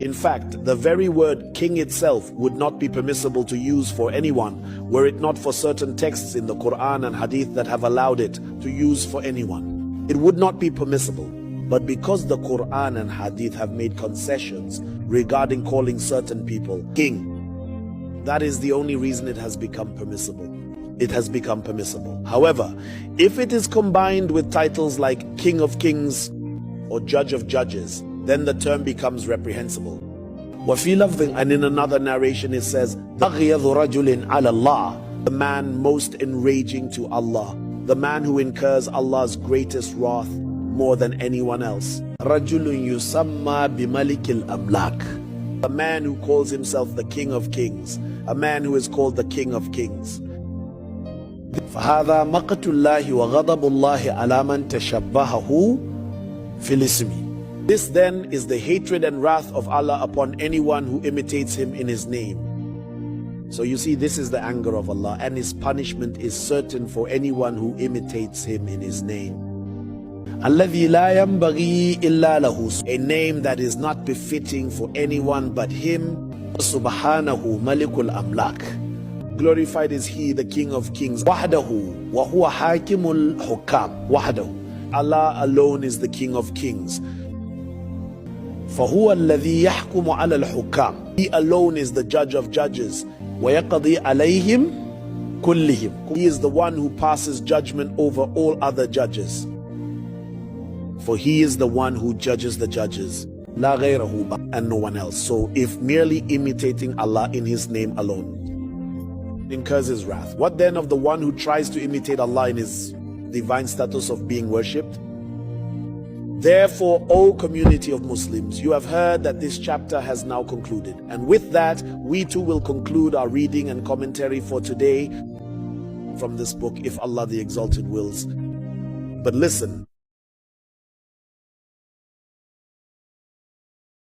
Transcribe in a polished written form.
In fact, the very word king itself would not be permissible to use for anyone were it not for certain texts in the Quran and Hadith that have allowed it to use for anyone. It would not be permissible. But because the Quran and Hadith have made concessions regarding calling certain people king, that is the only reason it has become permissible. It has become permissible. However, if it is combined with titles like King of Kings or Judge of Judges, then the term becomes reprehensible. And in another narration it says, the man most enraging to Allah, the man who incurs Allah's greatest wrath more than anyone else. A man who calls himself the King of Kings, a man who is called the King of Kings. فَهَذَا مَقْتُ اللَّهِ وَغَضَبُ اللَّهِ عَلَى مَنْ تَشَبَّهَهُ فِي الْإِسْمِ. This then is the hatred and wrath of Allah upon anyone who imitates him in his name. So you see, this is the anger of Allah, and his punishment is certain for anyone who imitates him in his name. الَّذِي لَا يَنْبَغِي إِلَّا لَهُ, a name that is not befitting for anyone but him. سُبْحَانَهُ مَلِكُ الْأَمْلَاكِ, glorified is he, the King of Kings. وَحْدَهُ وَهُوَ حَاكِمُ الْحُكَّامِ. وَحْدَهُ, Allah alone is the King of Kings. فَهُوَ الَّذِي يَحْكُمُ عَلَى الْحُكَّامِ, he alone is the Judge of Judges. وَيَقْضِي عَلَيْهِمْ كُلِّهِمْ, he is the one who passes judgment over all other judges. For he is the one who judges the judges, لَا غَيْرَهُ, and no one else. So if merely imitating Allah in his name alone incurs his wrath, what then of the one who tries to imitate Allah in his divine status of being worshipped? Therefore, O community of Muslims, you have heard that this chapter has now concluded. And with that, we too will conclude our reading and commentary for today from this book, if Allah the Exalted wills. But listen,